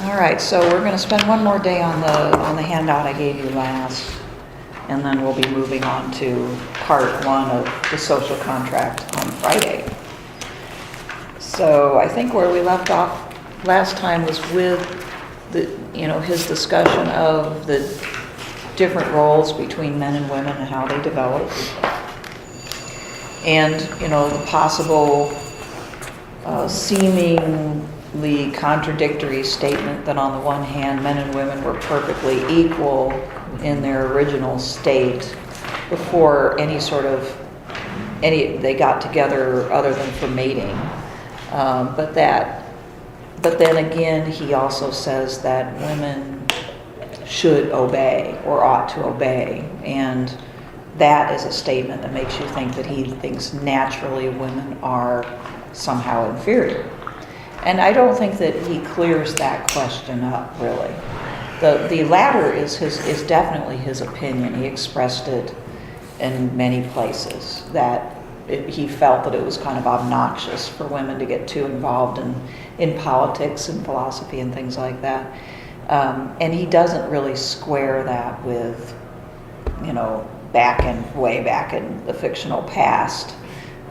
All right, so we're going to spend one more day on the handout I gave you last, and then we'll be moving on to part one of the social contract on Friday. So I think where we left off last time was with his discussion of the different roles between men and women and how they develop, and the possible seemingly contradictory statement that on the one hand men and women were perfectly equal in their original state before they got together other than for mating, but then again he also says that women should obey or ought to obey, and that is a statement that makes you think that he thinks naturally women are somehow inferior. And I don't think that he clears that question up, really. The latter is definitely his opinion. He expressed it in many places, that he felt that it was kind of obnoxious for women to get too involved in politics and philosophy and things like that. And he doesn't really square that with, way back in the fictional past,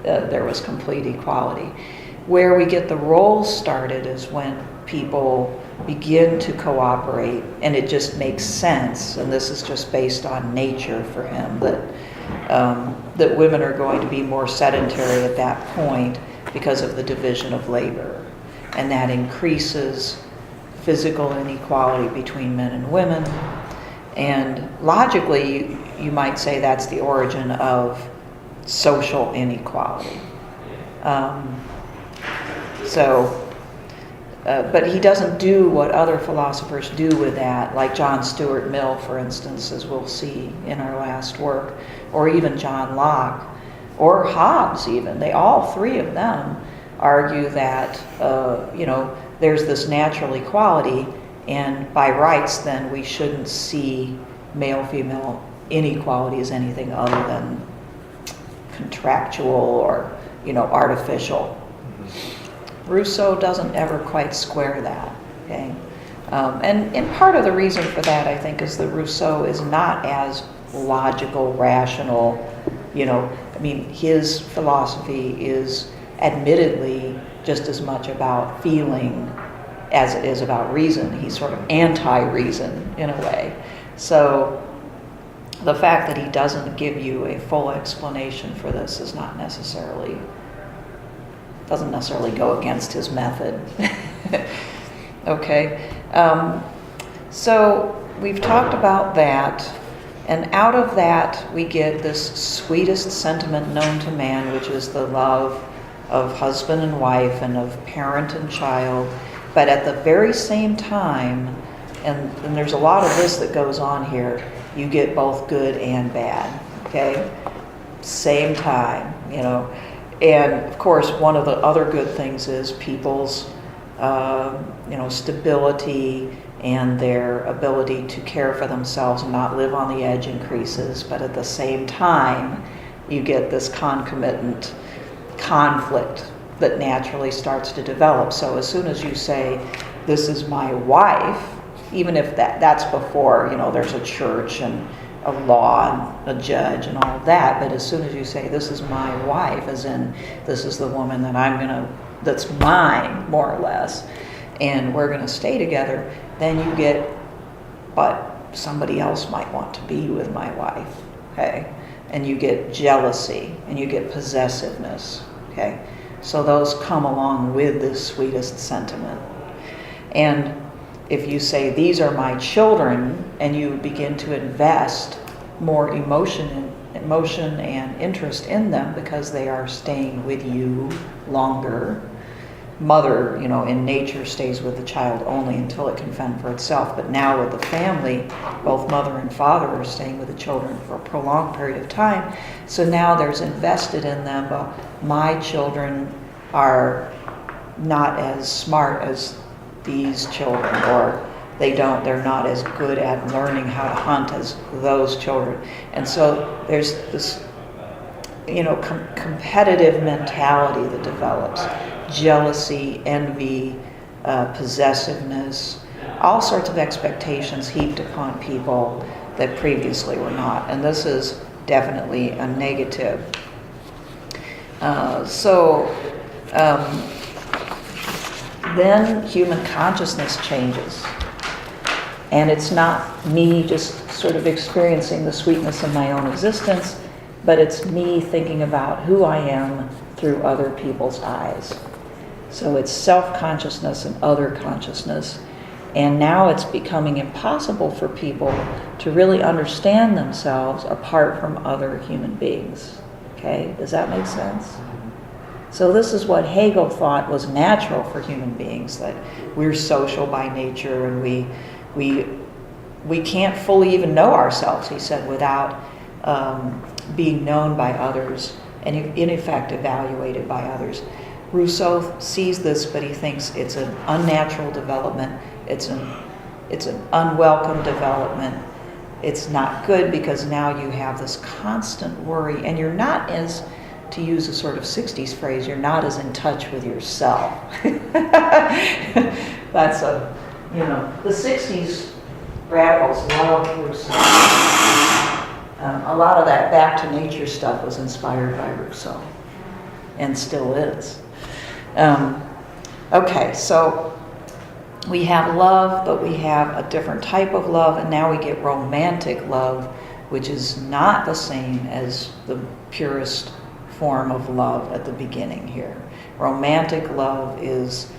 there was complete equality. Where we get the roles started is when people begin to cooperate, and it just makes sense, and this is just based on nature for him, that women are going to be more sedentary at that point because of the division of labor, and that increases physical inequality between men and women. And logically, you might say that's the origin of social inequality. But he doesn't do what other philosophers do with that, like John Stuart Mill, for instance, as we'll see in our last work, or even John Locke, or Hobbes even. All three of them argue that, there's this natural equality, and by rights, then we shouldn't see male-female inequality as anything other than contractual or, artificial. Rousseau doesn't ever quite square that, okay? And part of the reason for that, I think, is that Rousseau is not as logical, rational, his philosophy is admittedly just as much about feeling as it is about reason. He's sort of anti-reason in a way. So the fact that he doesn't give you a full explanation for this is doesn't necessarily go against his method. Okay, so we've talked about that, and out of that we get this sweetest sentiment known to man, which is the love of husband and wife and of parent and child. But at the very same time, and there's a lot of this that goes on here, you get both good and bad, okay? Same time, And of course, one of the other good things is people's, stability and their ability to care for themselves and not live on the edge increases. But at the same time, you get this concomitant conflict that naturally starts to develop. So as soon as you say, "This is my wife," even if that's before, there's a church and a law and a judge and all of that, but as soon as you say, "This is my wife," as in this is the woman that's mine, more or less, and we're gonna stay together, then you get, but somebody else might want to be with my wife, okay? And you get jealousy and you get possessiveness, okay? So those come along with this sweetest sentiment. And if you say, "These are my children," and you begin to invest more emotion and interest in them because they are staying with you longer. Mother, in nature stays with the child only until it can fend for itself. But now with the family, both mother and father are staying with the children for a prolonged period of time. So now there's invested in them, but my children are not as smart as these children, or they're not as good at learning how to hunt as those children. And so there's this, competitive mentality that develops, jealousy, envy, possessiveness, all sorts of expectations heaped upon people that previously were not. And this is definitely a negative. Then human consciousness changes. And it's not me just sort of experiencing the sweetness of my own existence, but it's me thinking about who I am through other people's eyes. So it's self-consciousness and other consciousness. And now it's becoming impossible for people to really understand themselves apart from other human beings. Okay, does that make sense? So this is what Hegel thought was natural for human beings, that we're social by nature and we can't fully even know ourselves, he said, without being known by others and in effect evaluated by others. Rousseau sees this, but he thinks it's an unnatural development. It's an unwelcome development. It's not good because now you have this constant worry, and you're not as, to use a sort of 60s phrase, you're not as in touch with yourself. That's the 60s radicals loved Rousseau. A lot of that back to nature stuff was inspired by Rousseau, and still is. Okay, so we have love, but we have a different type of love, and now we get romantic love, which is not the same as the purest form of love at the beginning here. Romantic love it's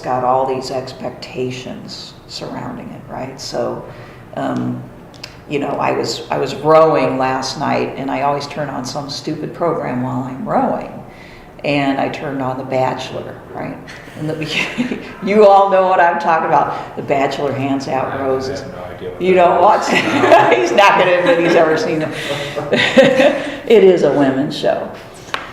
got all these expectations surrounding it, right? So, I was rowing last night, and I always turn on some stupid program while I'm rowing. And I turned on The Bachelor, right? In the beginning, you all know what I'm talking about. The Bachelor hands out roses. I have no idea what you don't watch it. He's not going to admit he's ever seen it. It is a women's show.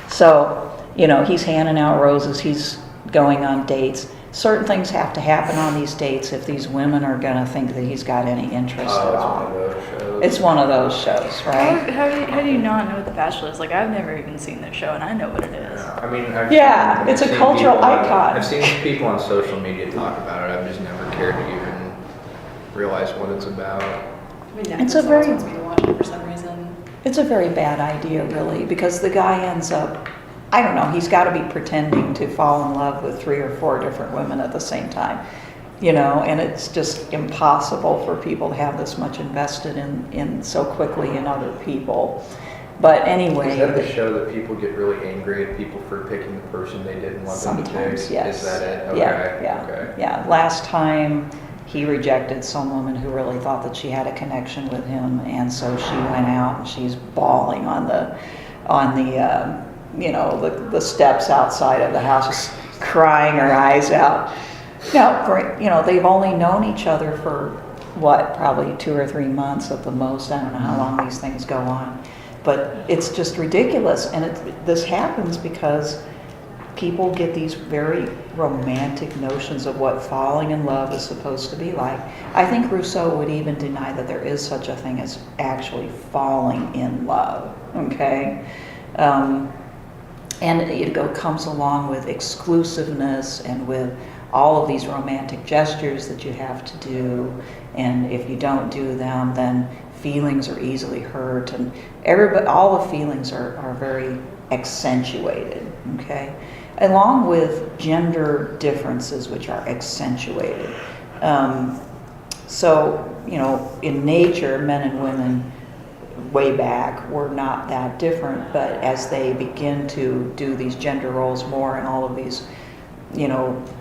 So, he's handing out roses. He's going on dates. Certain things have to happen on these dates if these women are going to think that he's got any interest at all. It's one of those shows, right? How do you not know what The Bachelor is? Like, I've never even seen this show, and I know what it is. It's a cultural icon. I've seen people on social media talk about it. I've just never cared to even realize what it's about. It's a very wants me to watch it for some reason. It's a very bad idea, really, because the guy ends up, I don't know, he's got to be pretending to fall in love with 3 or 4 different women at the same time, and it's just impossible for people to have this much invested in so quickly in other people. But anyway. Is that the show that people get really angry at people for picking the person they didn't want them to pick? Sometimes, yes. Is that it? Okay. Yeah. Last time he rejected some woman who really thought that she had a connection with him, and so she went out and she's bawling on the steps outside of the house, just crying her eyes out. Now, they've only known each other for probably 2 or 3 months at the most. I don't know how long these things go on, but it's just ridiculous. And this happens because people get these very romantic notions of what falling in love is supposed to be like. I think Rousseau would even deny that there is such a thing as actually falling in love. Okay. And it comes along with exclusiveness and with all of these romantic gestures that you have to do. And if you don't do them, then feelings are easily hurt. And all the feelings are very accentuated, okay? Along with gender differences, which are accentuated. In nature, men and women way back were not that different, but as they begin to do these gender roles more and all of these,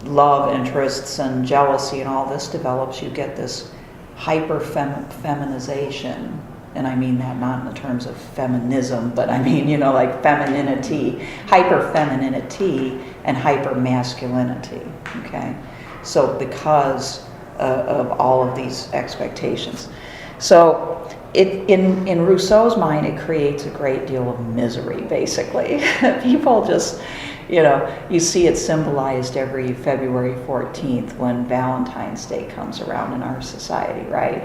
love interests and jealousy and all this develops, you get this hyper-feminization. And I mean that not in the terms of feminism, but I mean, like femininity, hyper-femininity and hyper-masculinity, okay? So because of all of these expectations. So in Rousseau's mind, it creates a great deal of misery, basically. People just, you see it symbolized every February 14th when Valentine's Day comes around in our society, right?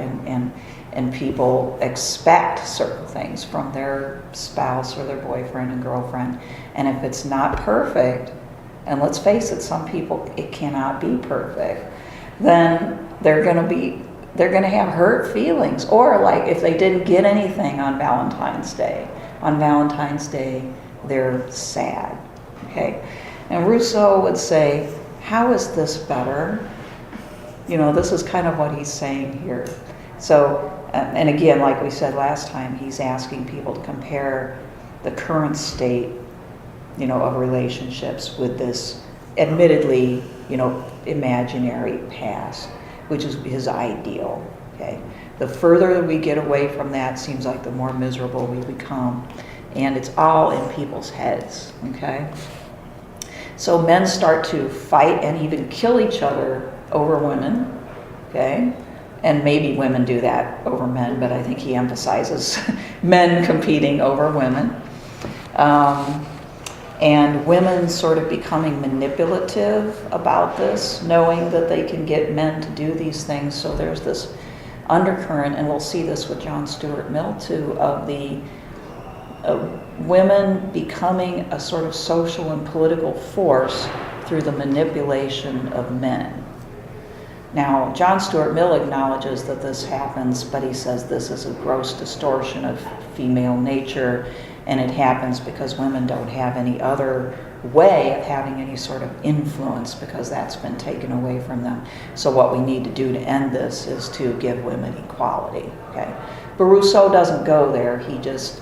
And people expect certain things from their spouse or their boyfriend and girlfriend. And if it's not perfect, and let's face it, some people, it cannot be perfect, then they're going to have hurt feelings. Or like if they didn't get anything on Valentine's Day, they're sad. Okay? And Rousseau would say, how is this better? This is kind of what he's saying here. So, and again, like we said last time, he's asking people to compare the current state, of relationships with this admittedly, imaginary past, which is his ideal. Okay? The further we get away from that, seems like the more miserable we become. And it's all in people's heads. Okay? So men start to fight and even kill each other over women. Okay? And maybe women do that over men, but I think he emphasizes men competing over women. And women sort of becoming manipulative about this, knowing that they can get men to do these things. So there's this undercurrent, and we'll see this with John Stuart Mill too, of the women becoming a sort of social and political force through the manipulation of men. Now, John Stuart Mill acknowledges that this happens, but he says this is a gross distortion of female nature, and it happens because women don't have any other way of having any sort of influence because that's been taken away from them. So what we need to do to end this is to give women equality. Okay? But Rousseau doesn't go there. He just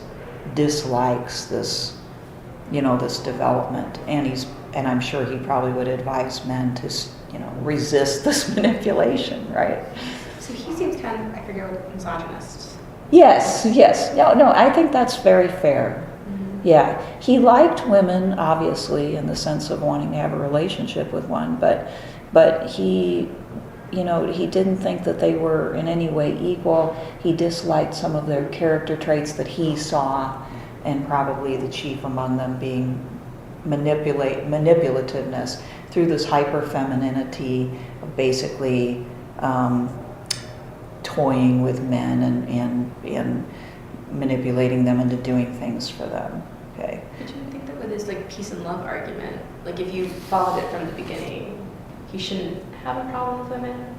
dislikes this, this development, and I'm sure he probably would advise men to, resist this manipulation, right? So he seems kind of, I forget what, misogynist. Yes. No, I think that's very fair. Mm-hmm. Yeah, he liked women, obviously, in the sense of wanting to have a relationship with one, but he, he didn't think that they were in any way equal. He disliked some of their character traits that he saw, and probably the chief among them being manipulativeness through this hyper-femininity of basically toying with men and manipulating them into doing things for them. Okay. But you would think that with his peace and love argument, if you followed it from the beginning, he shouldn't have a problem with women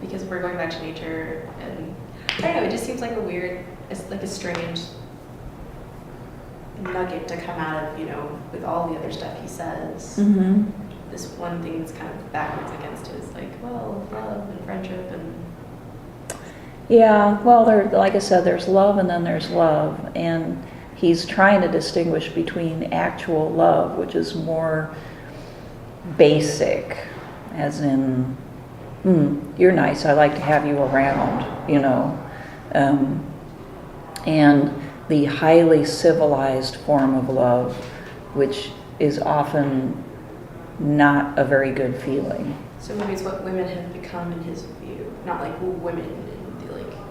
because we're going back to nature, and I don't know. It just seems like a strange nugget to come out of with all the other stuff he says. Mm-hmm. This one thing that's kind of backwards against his love and friendship and. Yeah, well, like I said, there's love and then there's love, and he's trying to distinguish between actual love, which is more basic, as in, you're nice, I like to have you around, and the highly civilized form of love, which is often not a very good feeling. So maybe it's what women have become in his view, not women in the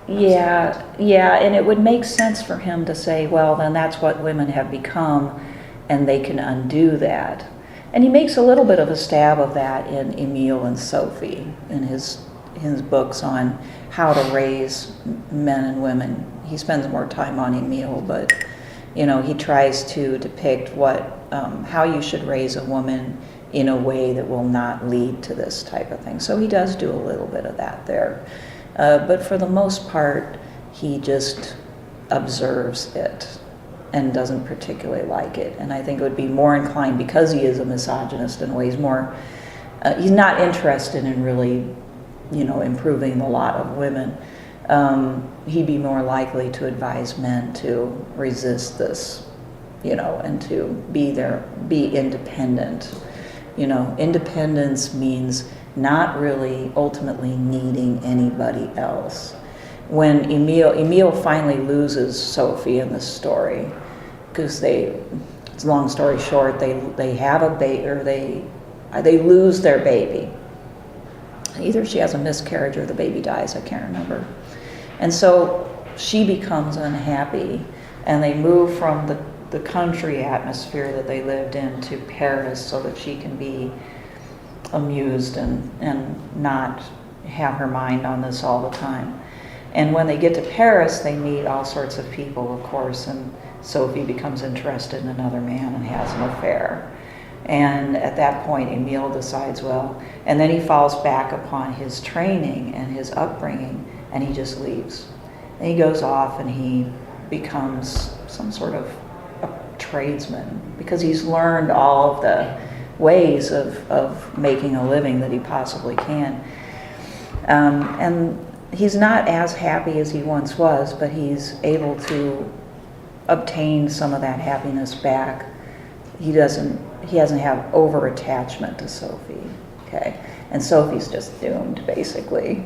Yeah, and it would make sense for him to say, well, then that's what women have become, and they can undo that. And he makes a little bit of a stab of that in Emile and Sophie, in his books on how to raise men and women. He spends more time on Emile, but he tries to depict how you should raise a woman in a way that will not lead to this type of thing. So he does do a little bit of that there. But for the most part, he just observes it and doesn't particularly like it. And I think it would be more inclined, because he is a misogynist in ways more, he's not interested in really, improving the lot of women. He'd be more likely to advise men to resist this, and to be independent. Independence means not really ultimately needing anybody else. When Emile finally loses Sophie in this story, because it's long story short, they have a baby, or they lose their baby. Either she has a miscarriage or the baby dies, I can't remember. And so she becomes unhappy, and they move from the country atmosphere that they lived in to Paris so that she can be amused and not have her mind on this all the time. And when they get to Paris, they meet all sorts of people, of course, and Sophie becomes interested in another man and has an affair. And at that point, Emile decides, well, and then he falls back upon his training and his upbringing, and he just leaves. And he goes off and he becomes some sort of a tradesman because he's learned all of the ways of making a living that he possibly can. And he's not as happy as he once was, but he's able to obtain some of that happiness back. He doesn't have over attachment to Sophie, okay? And Sophie's just doomed, basically.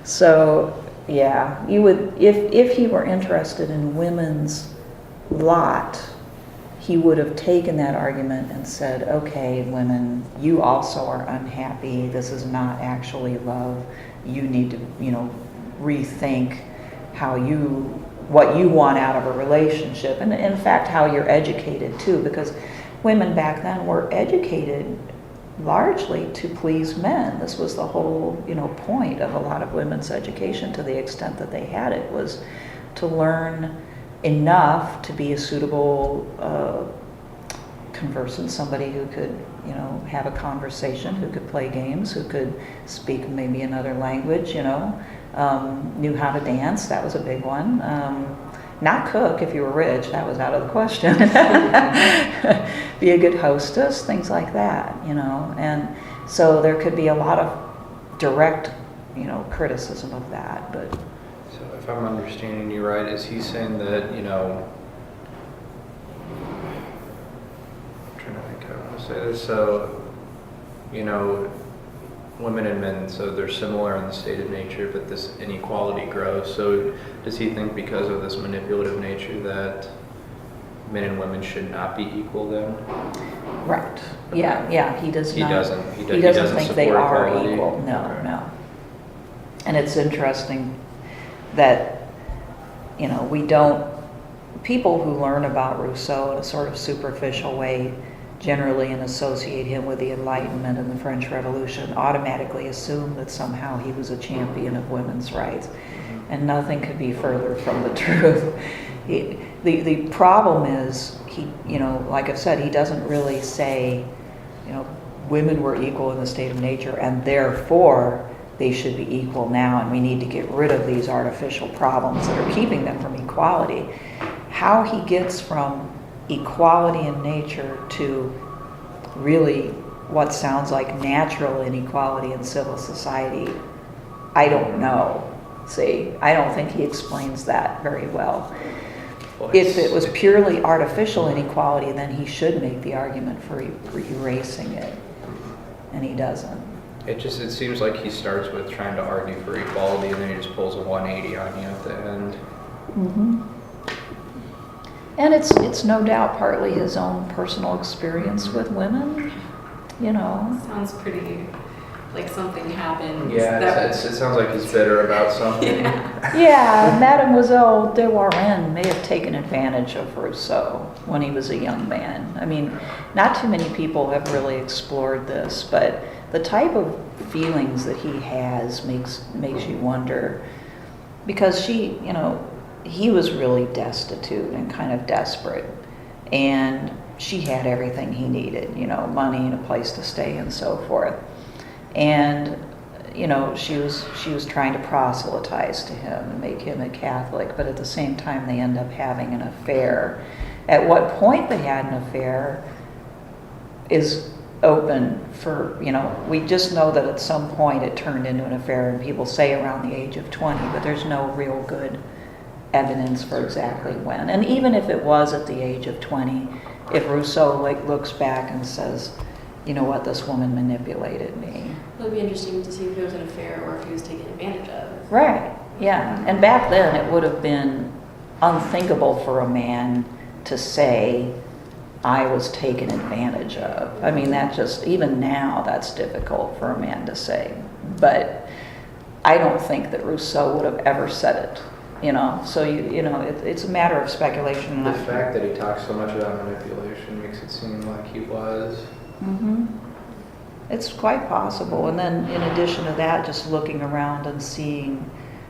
So yeah, you would, if he were interested in women's lot, he would have taken that argument and said, okay, women, you also are unhappy. This is not actually love. You need to, rethink what you want out of a relationship. And in fact, how you're educated too, because women back then were educated largely to please men. This was the whole, point of a lot of women's education, to the extent that they had it, was to learn enough to be a suitable conversant, somebody who could, have a conversation, who could play games, who could speak maybe another language, knew how to dance. That was a big one. Not cook if you were rich, that was out of the question. Be a good hostess, things like that, And so there could be a lot of direct, criticism of that, but. So if I'm understanding you right, is he saying that, I'm trying to think how I want to say this. So, women and men, so they're similar in the state of nature, but this inequality grows. So does he think because of this manipulative nature that men and women should not be equal then? Right. Yeah. He does not. He doesn't think they are equality? equal. No, Okay. no. And it's interesting that, people who learn about Rousseau in a sort of superficial way generally and associate him with the Enlightenment and the French Revolution automatically assume that somehow he was a champion of women's rights. And nothing could be further from the truth. The problem is, like I've said, he doesn't really say, women were equal in the state of nature and therefore they should be equal now, and we need to get rid of these artificial problems that are keeping them from equality. How he gets from equality in nature to really what sounds like natural inequality in civil society, I don't know. See, I don't think he explains that very well. If it was purely artificial inequality, then he should make the argument for erasing it, and he doesn't. It seems like he starts with trying to argue for equality, and then he just pulls a 180 on you at the end. Mm-hmm. And it's no doubt partly his own personal experience with women, Sounds pretty like something happened. Yeah, it sounds like he's bitter about something. Yeah, Mademoiselle de Warren may have taken advantage of Rousseau when he was a young man. I mean, not too many people have really explored this, but the type of feelings that he has makes you wonder, because he was really destitute and kind of desperate, and she had everything he needed, money and a place to stay and so forth. And she was trying to proselytize to him and make him a Catholic, but at the same time they end up having an affair. At what point they had an affair is open for, we just know that at some point it turned into an affair, and people say around the age of 20, but there's no real good evidence for exactly when. And even if it was at the age of 20, if Rousseau looks back and says, you know what, this woman manipulated me. It would be interesting to see if it was an affair or if he was taken advantage of. Right, yeah. And back then it would have been unthinkable for a man to say, I was taken advantage of. I mean, even now, that's difficult for a man to say. But I don't think that Rousseau would have ever said it, So, it's a matter of speculation. The fact that he talks so much about manipulation makes it seem like he was. Mm-hmm. It's quite possible. And then in addition to that, just looking around and seeing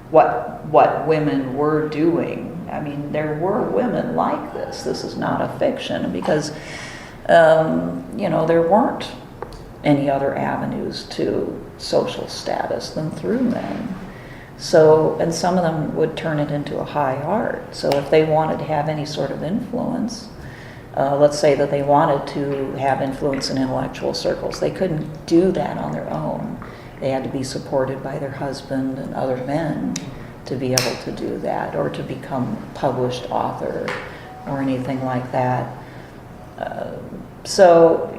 what women were doing. I mean, there were women like this. This is not a fiction, because there weren't any other avenues to social status than through men. So, and some of them would turn it into a high art. So if they wanted to have any sort of influence, let's say that they wanted to have influence in intellectual circles, they couldn't do that on their own. They had to be supported by their husband and other men to be able to do that, or to become a published author or anything like that. So,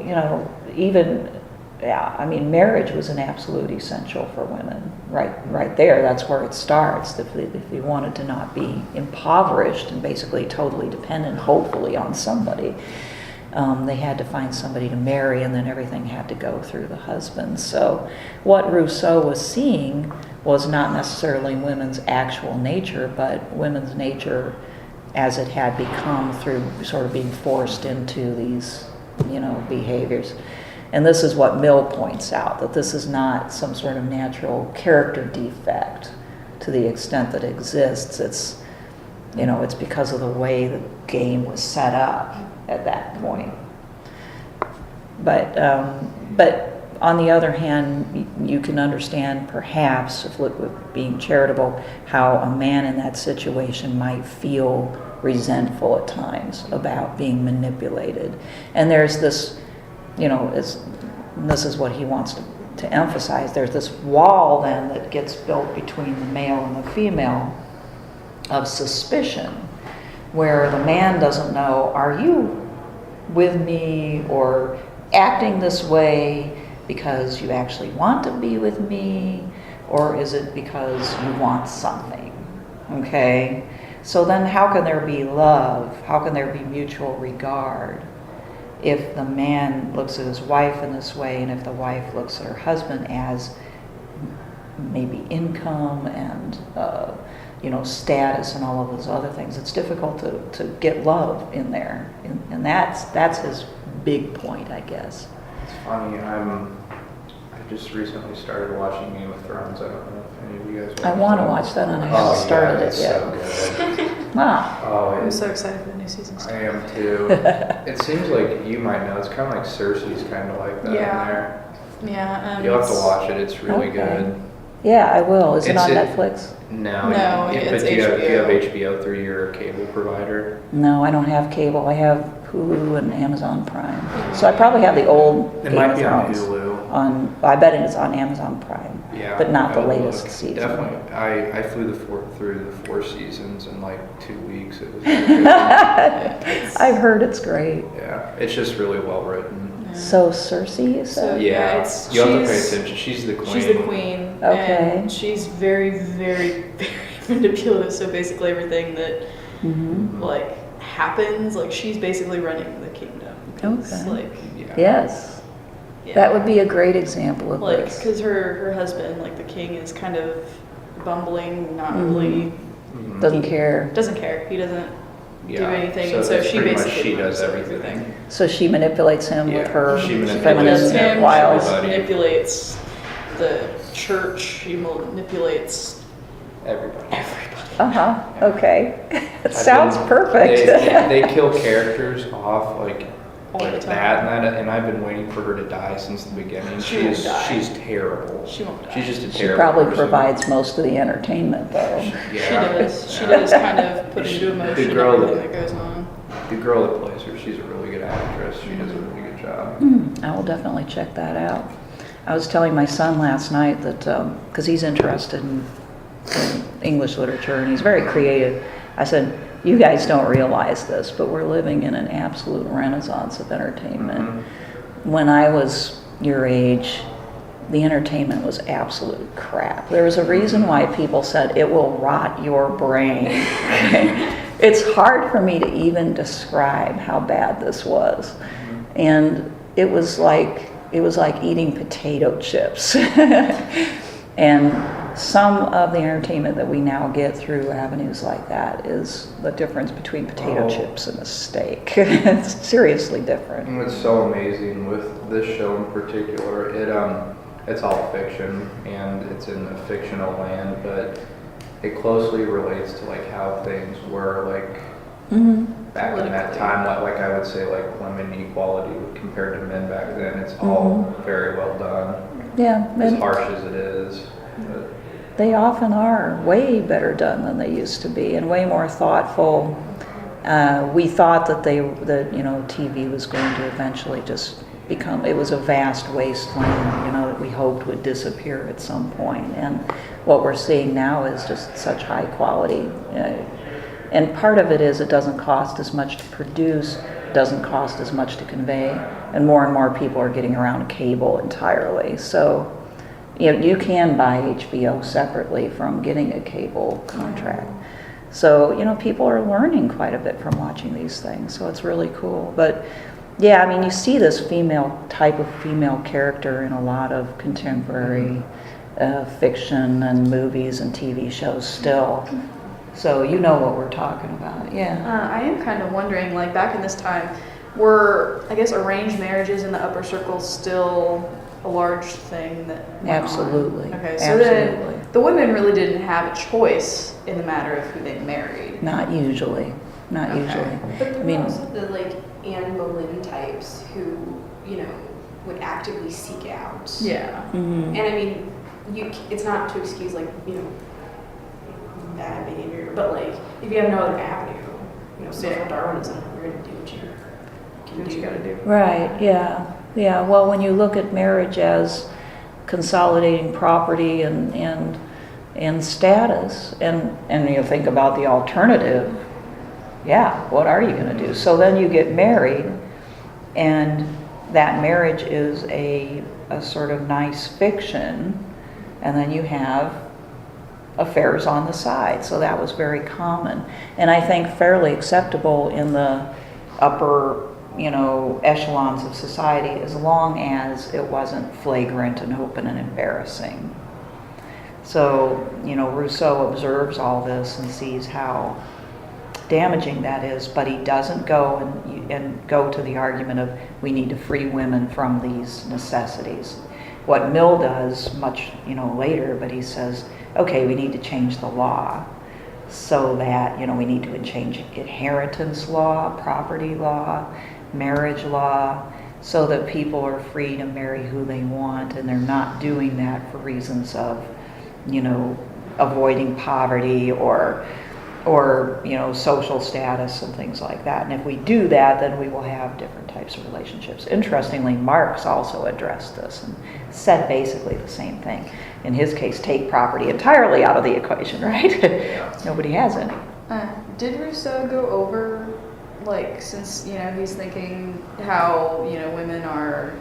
marriage was an absolute essential for women. Right there, that's where it starts. If you wanted to not be impoverished and basically totally dependent, hopefully, on somebody, they had to find somebody to marry, and then everything had to go through the husband. So what Rousseau was seeing was not necessarily women's actual nature, but women's nature as it had become through sort of being forced into these, behaviors. And this is what Mill points out, that this is not some sort of natural character defect to the extent that it exists. It's because of the way the game was set up at that point. But on the other hand, you can understand, perhaps, if being charitable, how a man in that situation might feel resentful at times about being manipulated. And there's this, and this is what he wants to emphasize, there's this wall then that gets built between the male and the female of suspicion, where the man doesn't know, are you with me or acting this way because you actually want to be with me, or is it because you want something? Okay? So then how can there be love? How can there be mutual regard if the man looks at his wife in this way, and if the wife looks at her husband as maybe income and status and all of those other things? It's difficult to get love in there, and that's his big point, I guess. It's funny. I just recently started watching Game of Thrones. I don't know if any of you guys. I want to watch that, and I haven't started it yet. So good. Wow. I'm so excited for the new season. I am too. It seems like you might know. It's kind of like Cersei's kind of like that in there. Yeah. You'll have to watch it. It's really Okay. good. Yeah, I will. Is it on It's- Netflix? No, it's but do you have HBO. HBO through your cable provider? No, I don't have cable. I have Hulu and Amazon Prime. So I probably have the old It Game might of be on Thrones Hulu. I bet it's on Amazon Prime. Yeah, But not I the would latest look. season. Definitely. I flew through the 4 seasons in like 2 weeks. It was really good. I've heard it's great. Yeah, it's just really well written. So Cersei, you So said? Yeah, it's- you have to pay she's- attention. She's the queen. She's the queen. Okay. And she's very, very, very manipulative. So basically everything that Mm-hmm. happens, she's basically running the kingdom. 'Cause, Okay. Yeah. Yes. yeah. That would be a great example of this. because her husband, the king, is kind of bumbling, not Mhm. really, Mhm. Doesn't care. doesn't care. He doesn't do Yeah. anything, and so that's she pretty much basically she does runs everything. So she manipulates him with Yeah, her she manipulates feminine him. She wiles. Everybody. manipulates the church. She manipulates Everybody. everybody. Uh-huh, okay. It I've sounds been- perfect. They kill characters off All the time. that, and I've been waiting for her to die since the beginning. She won't die. She's terrible. She won't die. She's just a She terrible probably person. provides most of the entertainment, though. She Yeah. does. She does kind of put into The emotion girl everything that- that goes on. The girl that plays her, she's a really good actress. She does a really good job. I will definitely check that out. I was telling my son last night that, because he's interested in English literature and he's very creative, I said, you guys don't realize this, but we're living in an absolute renaissance of entertainment. When I was your age, the entertainment was absolute crap. There was a reason why people said it will rot your brain. It's hard for me to even describe how bad this was. And it was like eating potato chips. And some of the entertainment that we now get through avenues like that is the difference between potato chips and a steak. It's seriously different. And what's so amazing with this show in particular, it's all fiction and it's in a fictional land, but it closely relates to how things were back in that Politically. time, like I would say, like women equality compared to men back then, it's all very well done. Yeah, As and harsh as it is, but they often are way better done than they used to be, and way more thoughtful. We thought that TV was going to eventually just become, it was a vast wasteland, that we hoped would disappear at some point. And what we're seeing now is just such high quality. And part of it is it doesn't cost as much to produce, doesn't cost as much to convey, and more people are getting around cable entirely. So you can buy HBO separately from getting a cable contract. So, people are learning quite a bit from watching these things, so it's really cool. But yeah, I mean, you see this type of female character in a lot of contemporary fiction and movies and TV shows still. So you know what we're talking about, yeah. I am kind of wondering, like back in this time, were, I guess, arranged marriages in the upper circle still a large thing that went on? Absolutely. Okay, so Absolutely. then the women really didn't have a choice in the matter of who they married. Not usually. Not Okay. usually. But there I mean, were also the like Anne Boleyn types who, would actively seek out. Yeah. mhm. And I mean, it's not to excuse like, bad behavior, but like if you have no other avenue, social Darwinism, you're gonna do what you can do. Gotta do. Right, yeah. Yeah, well, when you look at marriage as consolidating property and status, and you think about the alternative, yeah, what are you going to do? So then you get married, and that marriage is a sort of nice fiction, and then you have affairs on the side. So that was very common, and I think fairly acceptable in the upper echelons of society, as long as it wasn't flagrant and open and embarrassing. So, Rousseau observes all this and sees how damaging that is, but he doesn't go and go to the argument of we need to free women from these necessities. What Mill does much, later, but he says, okay, we need to change the law so that, we need to change inheritance law, property law, marriage law, so that people are free to marry who they want, and they're not doing that for reasons of, avoiding poverty or social status and things like that. And if we do that, then we will have different types of relationships. Interestingly, Marx also addressed this and said basically the same thing. In his case, take property entirely out of the equation, right? Nobody has any. Did Rousseau go over, since, he's thinking how, women are,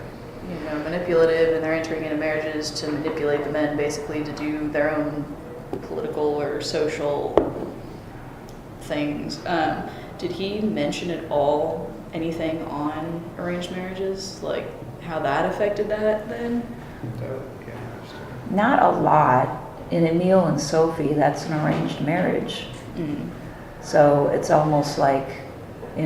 manipulative and they're entering into marriages to manipulate the men basically to do their own political or social things. Did he mention at all anything on arranged marriages, like how that affected that then? Not a lot. In Emile and Sophie, that's an arranged marriage. Mm. So it's almost like, I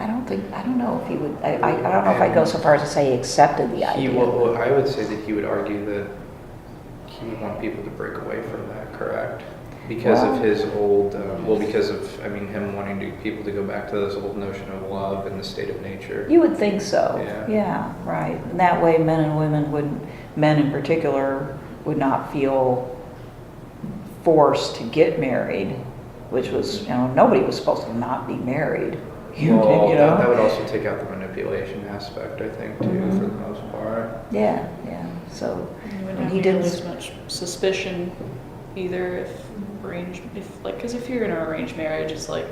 don't know if he would, I don't know if I'd go so far as to say he accepted the idea. Well, I would say that he would argue that he would want people to break away from that, correct? Because of his old, because of, him wanting people to go back to this old notion of love and the state of nature. You would think so. Yeah. Right. And that way men and women men in particular, would not feel forced to get married, which was, nobody was supposed to not be married. Well, that would also take out the manipulation aspect, I think, too, for the most part. Yeah. So, You wouldn't and have he nearly didn't. as much suspicion either because if you're in an arranged marriage, it's like,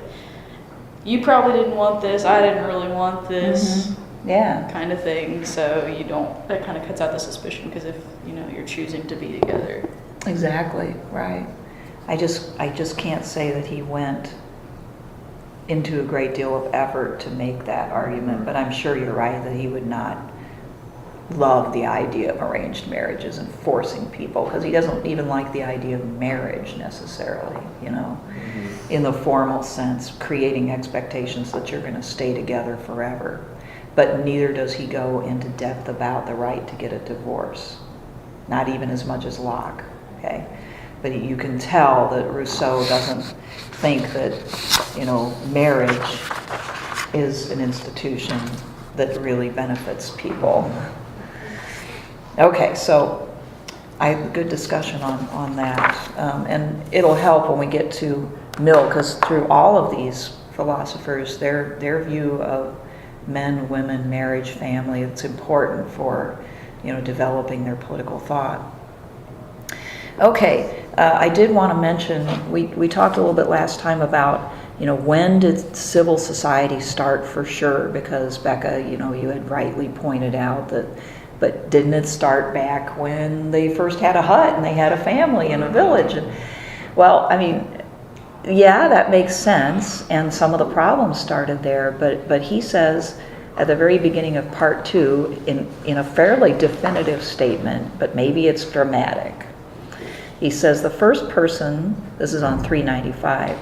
you probably didn't want this, I didn't really want this. Yeah. Kind of thing. So that kind of cuts out the suspicion, because if, you're choosing to be together. Exactly. Right. I just can't say that he went into a great deal of effort to make that argument, but I'm sure you're right that he would not love the idea of arranged marriages and forcing people, because he doesn't even like the idea of marriage necessarily, in the formal sense, creating expectations that you're going to stay together forever. But neither does he go into depth about the right to get a divorce, not even as much as Locke, okay? but you can tell that Rousseau doesn't think that, marriage is an institution that really benefits people. Okay, so I had a good discussion on that, and it'll help when we get to Mill, because through all of these philosophers, their view of men, women, marriage, family, it's important for developing their political thought. Okay, I did want to mention, we talked a little bit last time about when did civil society start for sure, because Becca, you had rightly pointed out that, but didn't it start back when they first had a hut and they had a family in a village? And, well, I mean, yeah, that makes sense, and some of the problems started there, but he says at the very beginning of part 2, in a fairly definitive statement, but maybe it's dramatic. He says, the first person, this is on 395,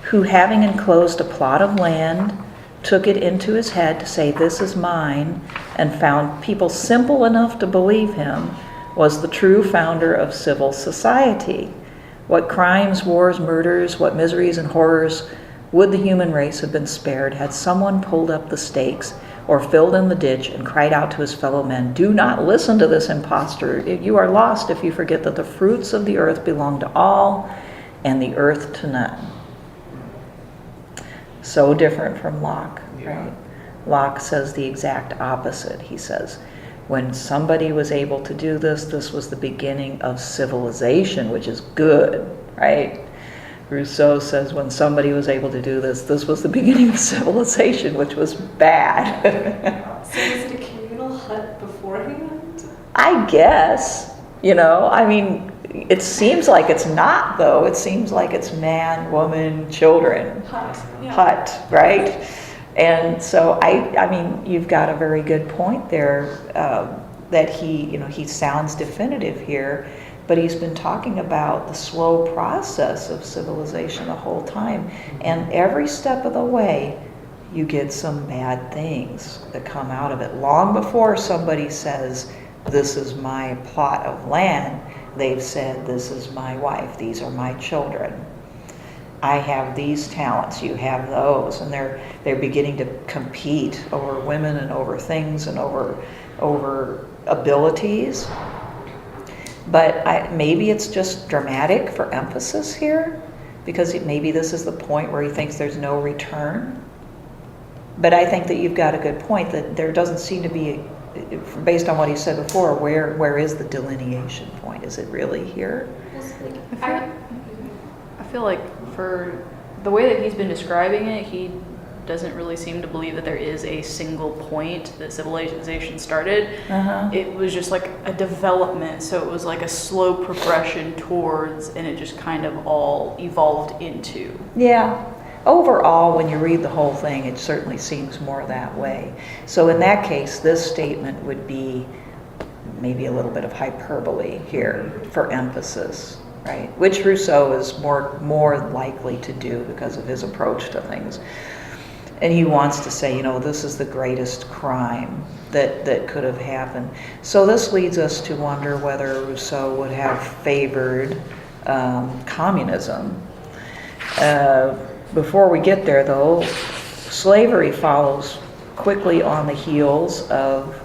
who having enclosed a plot of land, took it into his head to say, this is mine, and found people simple enough to believe him, was the true founder of civil society. What crimes, wars, murders, what miseries and horrors would the human race have been spared had someone pulled up the stakes or filled in the ditch and cried out to his fellow men, do not listen to this impostor. You are lost if you forget that the fruits of the earth belong to all and the earth to none. So different from Locke, right? Locke says the exact opposite. He says, when somebody was able to do this, this was the beginning of civilization, which is good, right? Rousseau says when somebody was able to do this, this was the beginning of civilization, which was bad. So was it a communal hut beforehand? I guess, I mean, it seems like it's not, though. It seems like it's man, woman, children. Hut. Yeah. Hut, right? And so I mean, you've got a very good point there, that he sounds definitive here, but he's been talking about the slow process of civilization the whole time. And every step of the way, you get some bad things that come out of it. Long before somebody says, this is my plot of land, they've said, this is my wife, these are my children. I have these talents, you have those, and they're beginning to compete over women and over things and over abilities. But maybe it's just dramatic for emphasis here, because maybe this is the point where he thinks there's no return. But I think that you've got a good point, that there doesn't seem to be, based on what he said before, where is the delineation point? Is it really here? I feel like for the way that he's been describing it, he doesn't really seem to believe that there is a single point that civilization started. It was just like a development, so it was like a slow progression towards, and it just kind of all evolved into. Yeah. Overall, when you read the whole thing, it certainly seems more that way. So in that case, this statement would be maybe a little bit of hyperbole here for emphasis, right? Which Rousseau is more likely to do because of his approach to things. And he wants to say, this is the greatest crime that could have happened. So this leads us to wonder whether Rousseau would have favored communism. Before we get there, though, slavery follows quickly on the heels of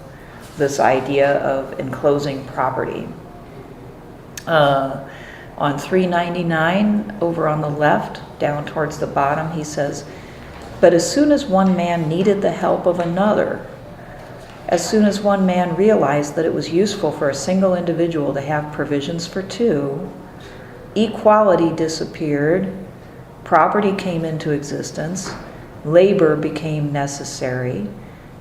this idea of enclosing property. On 399, over on the left, down towards the bottom, he says, but as soon as one man needed the help of another, as soon as one man realized that it was useful for a single individual to have provisions for two, equality disappeared, property came into existence, labor became necessary.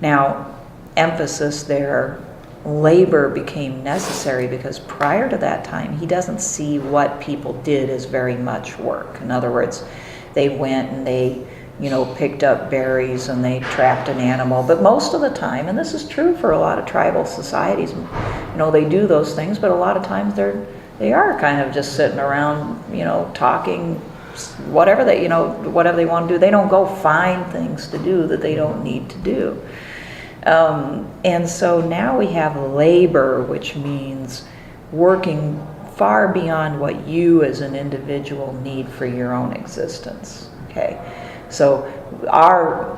Now, emphasis there, labor became necessary, because prior to that time, he doesn't see what people did as very much work. In other words, they went and they picked up berries and they trapped an animal. But most of the time, and this is true for a lot of tribal societies, they do those things, but a lot of times they are kind of just sitting around, talking, whatever they want to do. They don't go find things to do that they don't need to do. And so now we have labor, which means working far beyond what you as an individual need for your own existence. Okay, so our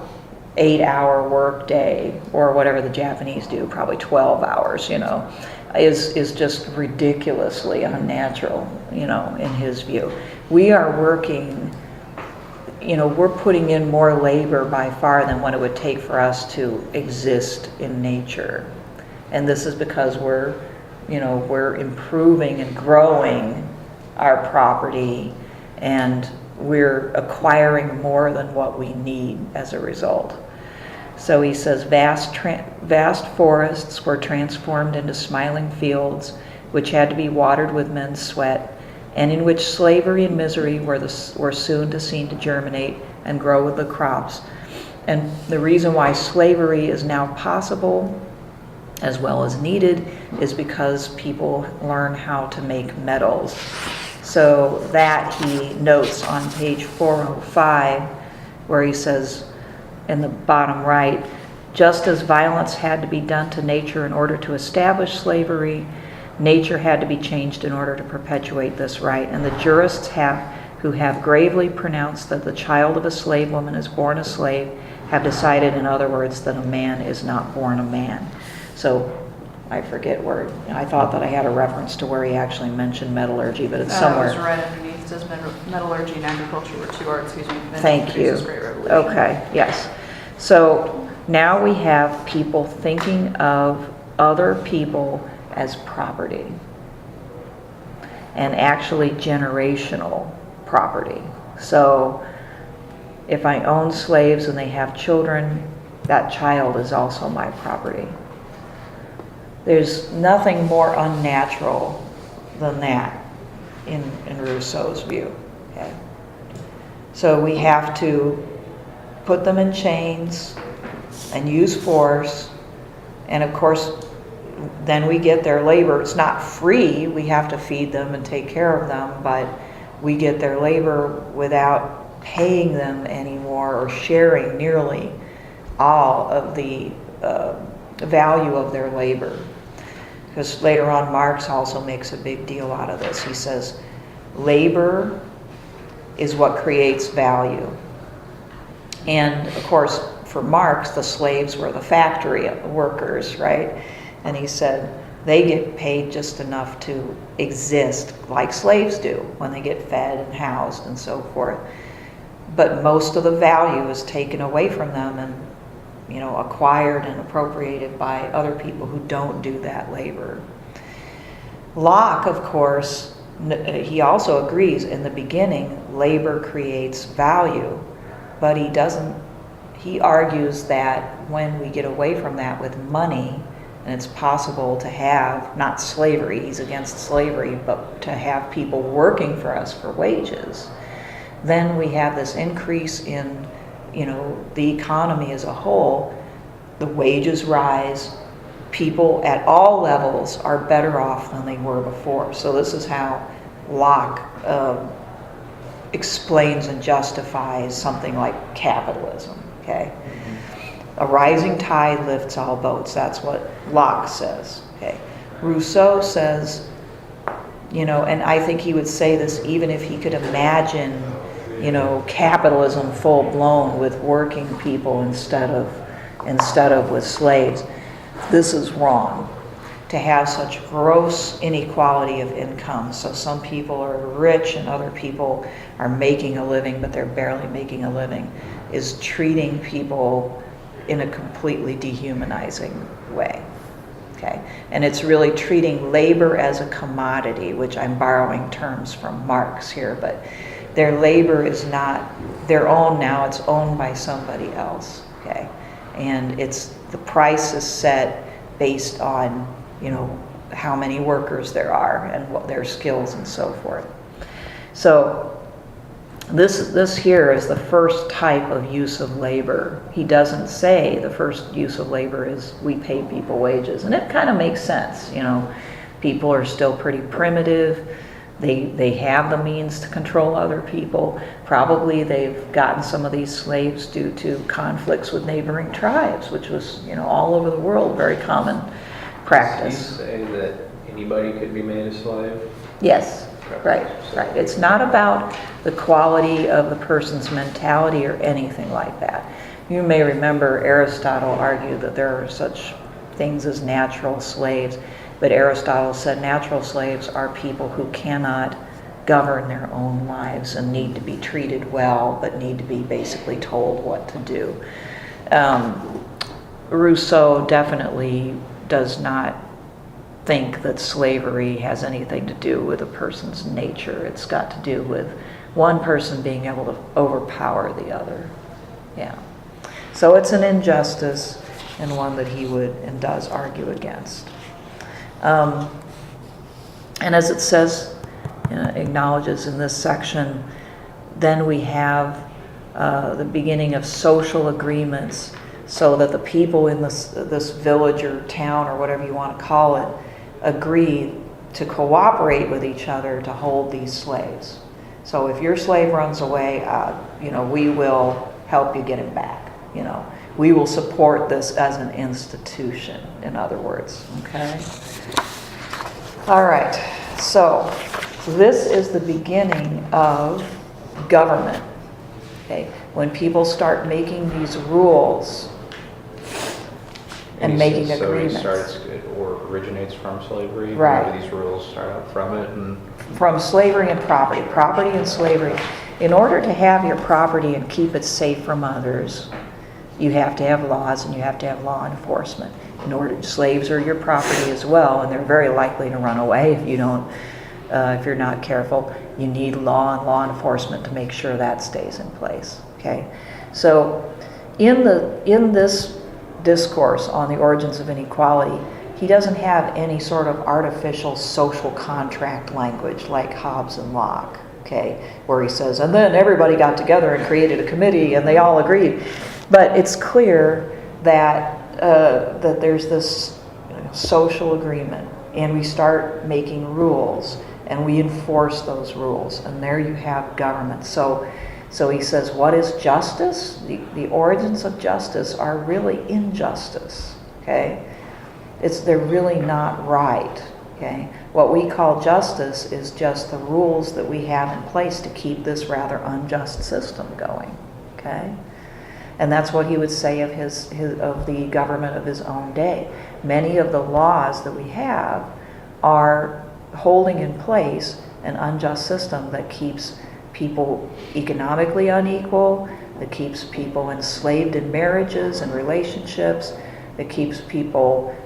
8-hour work day, or whatever the Japanese do, probably 12 hours, is just ridiculously unnatural, in his view. We are working, we're putting in more labor by far than what it would take for us to exist in nature. And this is because we're improving and growing our property, and we're acquiring more than what we need as a result. So he says, vast forests were transformed into smiling fields, which had to be watered with men's sweat, and in which slavery and misery were soon seen to germinate and grow with the crops. And the reason why slavery is now possible as well as needed is because people learn how to make metals. So that he notes on page 405, where he says in the bottom right, just as violence had to be done to nature in order to establish slavery, nature had to be changed in order to perpetuate this right. And the jurists who have gravely pronounced that the child of a slave woman is born a slave have decided, in other words, that a man is not born a man. So I forget where, I thought that I had a reference to where he actually mentioned metallurgy, but it's somewhere. It was right underneath. It says metallurgy and agriculture were two arts whose Thank you. Great revolution. Okay, yes. So now we have people thinking of other people as property, and actually generational property. So if I own slaves and they have children, that child is also my property. There's nothing more unnatural than that in Rousseau's view. Okay? So we have to put them in chains and use force, and of course then we get their labor. It's not free, we have to feed them and take care of them, but we get their labor without paying them anymore or sharing nearly all of the value of their labor. Because later on Marx also makes a big deal out of this. He says labor is what creates value. And of course for Marx the slaves were the factory workers, right? And he said they get paid just enough to exist like slaves do when they get fed and housed and so forth. But most of the value is taken away from them and acquired and appropriated by other people who don't do that labor. Locke, of course, he also agrees in the beginning labor creates value, but he argues that when we get away from that with money, and it's possible to have, not slavery, he's against slavery, but to have people working for us for wages, then we have this increase in the economy as a whole. The wages rise, people at all levels are better off than they were before. So this is how Locke explains and justifies something like capitalism, okay? A rising tide lifts all boats. That's what Locke says, okay? Rousseau says, and I think he would say this even if he could imagine capitalism full blown with working people instead of with slaves. This is wrong. To have such gross inequality of income. So some people are rich and other people are making a living, but they're barely making a living, is treating people in a completely dehumanizing way. Okay? And it's really treating labor as a commodity, which I'm borrowing terms from Marx here, but their labor is not their own now, it's owned by somebody else, okay? And the price is set based on, how many workers there are and what their skills and so forth. So this here is the first type of use of labor. He doesn't say the first use of labor is we pay people wages, and it kind of makes sense, People are still pretty primitive. They have the means to control other people. Probably they've gotten some of these slaves due to conflicts with neighboring tribes, which was, all over the world, very common practice. You say that anybody could be made a slave? Yes, right. It's not about the quality of the person's mentality or anything like that. You may remember Aristotle argued that there are such things as natural slaves, but Aristotle said natural slaves are people who cannot govern their own lives and need to be treated well, but need to be basically told what to do. Rousseau definitely does not think that slavery has anything to do with a person's nature. It's got to do with one person being able to overpower the other. Yeah. So it's an injustice, and one that he would and does argue against. And as it says, acknowledges in this section, then we have the beginning of social agreements, so that the people in this village or town or whatever you want to call it agree to cooperate with each other to hold these slaves. So if your slave runs away, we will help you get him back. We will support this as an institution, in other words. Okay? All right. So this is the beginning of government. Okay? When people start making these rules and making agreements. It originates from slavery. Right. Where these rules start out from it, and from slavery and property and slavery. In order to have your property and keep it safe from others, you have to have laws and you have to have law enforcement. Slaves are your property as well, and they're very likely to run away if you don't, if you're not careful. You need law and law enforcement to make sure that stays in place. Okay, so in this discourse on the origins of inequality, he doesn't have any sort of artificial social contract language like Hobbes and Locke, okay, where he says, and then everybody got together and created a committee and they all agreed. But it's clear that that there's this social agreement, and we start making rules and we enforce those rules, and there you have government. So he says, what is justice? The origins of justice are really injustice, okay? They're really not right, okay? What we call justice is just the rules that we have in place to keep this rather unjust system going, okay? And that's what he would say of of the government of his own day. Many of the laws that we have are holding in place an unjust system that keeps people economically unequal, that keeps people enslaved in marriages and relationships, that keeps people,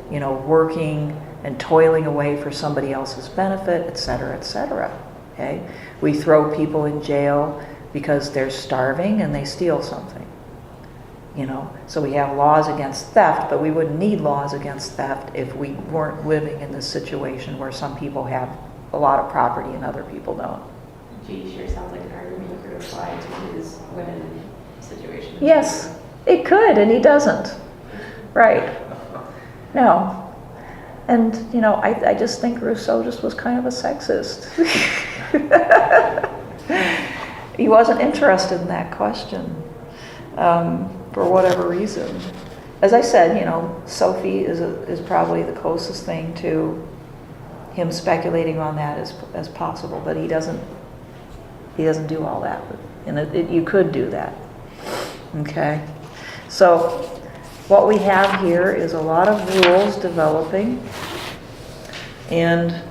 working and toiling away for somebody else's benefit, et cetera, okay? We throw people in jail because they're starving and they steal something, So we have laws against theft, but we wouldn't need laws against theft if we weren't living in this situation where some people have a lot of property and other people don't. Gee, sure sounds like an argument you could apply to his women situation. Yes, it could, and he doesn't. Right. No. And, I just think Rousseau just was kind of a sexist. He wasn't interested in that question for whatever reason. As I said, Sophie is probably the closest thing to him speculating on that as possible, but he doesn't do all that. You could do that. Okay? So what we have here is a lot of rules developing and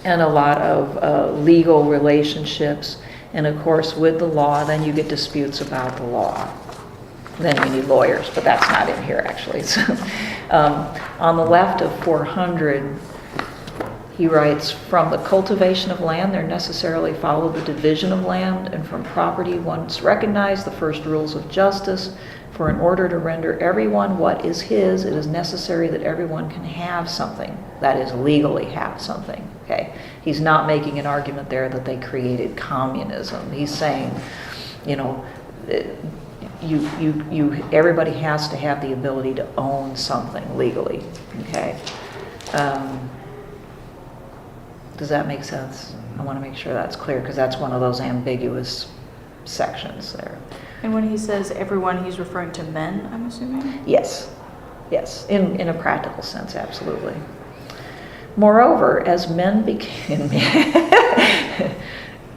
a lot of legal relationships. And of course, with the law, then you get disputes about the law. Then you need lawyers, but that's not in here actually. So, on the left of 400, he writes, from the cultivation of land, there necessarily follow the division of land, and from property once recognized the first rules of justice. For in order to render everyone what is his, it is necessary that everyone can have something, that is, legally have something. Okay, he's not making an argument there that they created communism. He's saying, everybody has to have the ability to own something legally. Okay. Does that make sense? I want to make sure that's clear because that's one of those ambiguous sections there. And when he says everyone, he's referring to men, I'm assuming? Yes, in a practical sense, absolutely. Moreover, as men became,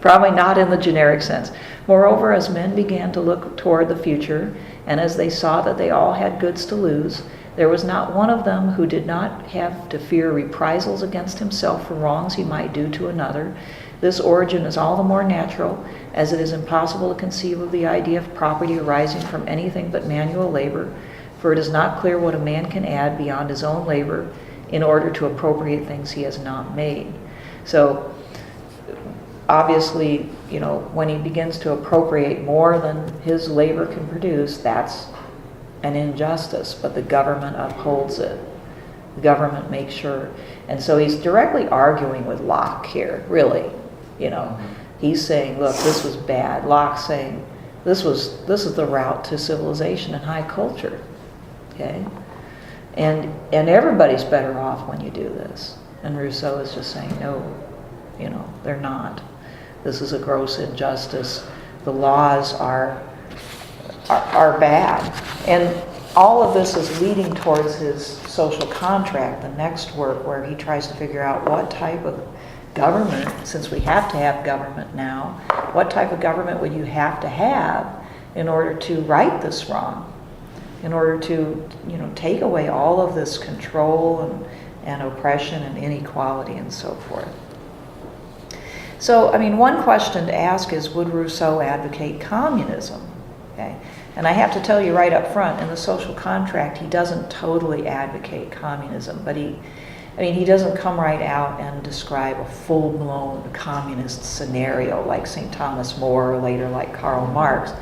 probably not in the generic sense, moreover, as men began to look toward the future, and as they saw that they all had goods to lose, there was not one of them who did not have to fear reprisals against himself for wrongs he might do to another. This origin is all the more natural, as it is impossible to conceive of the idea of property arising from anything but manual labor, for it is not clear what a man can add beyond his own labor in order to appropriate things he has not made. So, obviously, when he begins to appropriate more than his labor can produce, that's an injustice, but the government upholds it. The government makes sure. And so he's directly arguing with Locke here, really. He's saying, look, this was bad. Locke's saying, this is the route to civilization and high culture. Okay? And everybody's better off when you do this. And Rousseau is just saying, no, they're not. This is a gross injustice. The laws are bad. And all of this is leading towards his social contract, the next work, where he tries to figure out what type of government, since we have to have government now, what type of government would you have to have in order to right this wrong, in order to, take away all of this control and oppression and inequality and so forth. So, one question to ask is, would Rousseau advocate communism? Okay. And I have to tell you right up front, in the social contract, he doesn't totally advocate communism, but he doesn't come right out and describe a full-blown communist scenario like St. Thomas More or later like Karl Marx.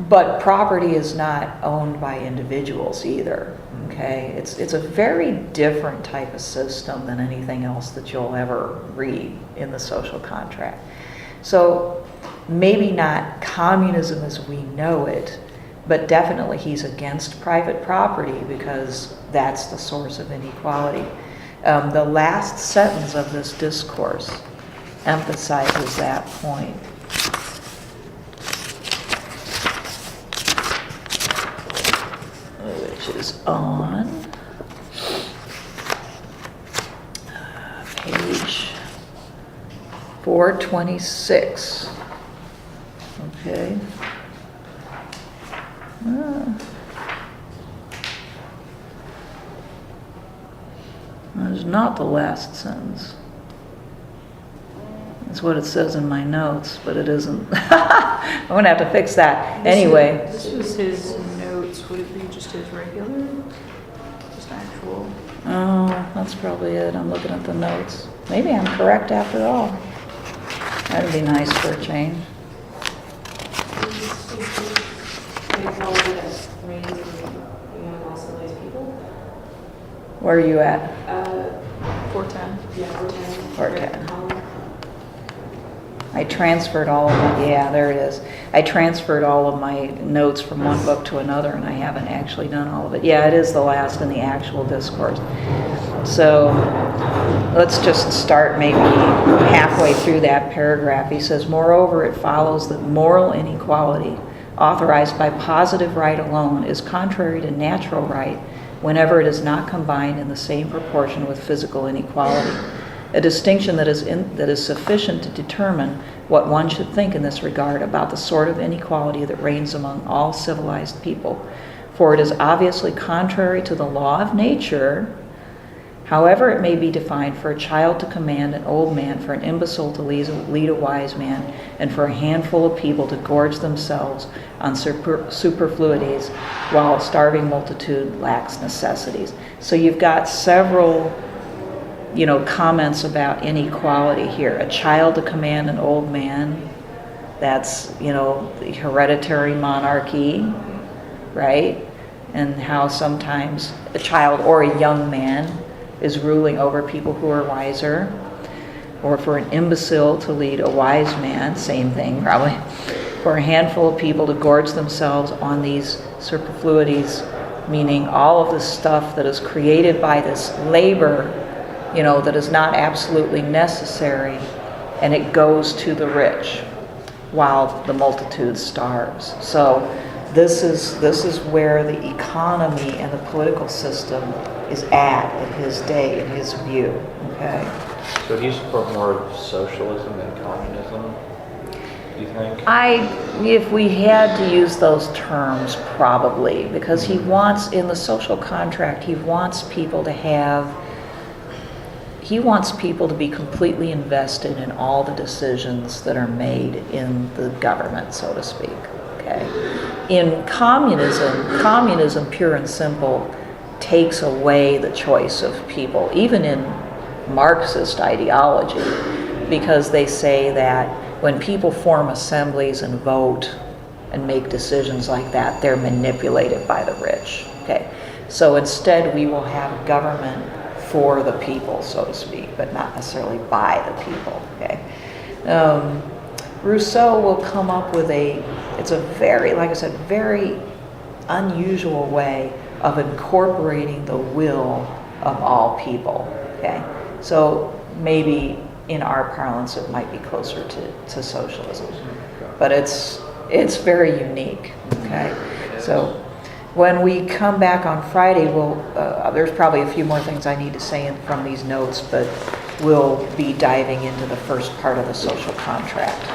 But property is not owned by individuals either, okay? It's a very different type of system than anything else that you'll ever read in the social contract. So maybe not communism as we know it, but definitely he's against private property because that's the source of inequality. The last sentence of this discourse emphasizes that point. Which is on page 426. Okay. That's not the last sentence. That's what it says in my notes, but it isn't. I'm going to have to fix that. Anyway. This was his notes. Would it be just his regular? Just actual? Oh, that's probably it. I'm looking at the notes. Maybe I'm correct after all. That'd be nice for a change. Where are you at? 410. Yeah, 410. 410. I transferred all of my, yeah, there it is. I transferred all of my notes from one book to another, and I haven't actually done all of it. Yeah, it is the last in the actual discourse. So let's just start maybe halfway through that paragraph. He says, moreover, it follows that moral inequality, authorized by positive right alone, is contrary to natural right whenever it is not combined in the same proportion with physical inequality. A distinction that is sufficient to determine what one should think in this regard about the sort of inequality that reigns among all civilized people. For it is obviously contrary to the law of nature, however it may be defined, for a child to command an old man, for an imbecile to lead a wise man, and for a handful of people to gorge themselves on superfluities while a starving multitude lacks necessities. So you've got several comments about inequality here. A child to command an old man, that's, the hereditary monarchy, right? And how sometimes a child or a young man is ruling over people who are wiser. Or for an imbecile to lead a wise man, same thing probably. For a handful of people to gorge themselves on these superfluities, meaning all of the stuff that is created by this labor, that is not absolutely necessary, and it goes to the rich while the multitude starves. So this is where the economy and the political system is at in his day, in his view. Okay. So do you support more of socialism than communism, do you think? If we had to use those terms, probably, because he wants, in the social contract, he wants people to be completely invested in all the decisions that are made in the government, so to speak. Okay. In communism, pure and simple, takes away the choice of people, even in Marxist ideology, because they say that when people form assemblies and vote and make decisions like that, they're manipulated by the rich. Okay. So instead, we will have government for the people, so to speak, but not necessarily by the people. Okay. Rousseau will come up with it's a very, like I said, very unusual way of incorporating the will of all people. Okay. So maybe in our parlance it might be closer to socialism, but it's very unique. Okay. So when we come back on Friday, there's probably a few more things I need to say from these notes, but we'll be diving into the first part of the social contract.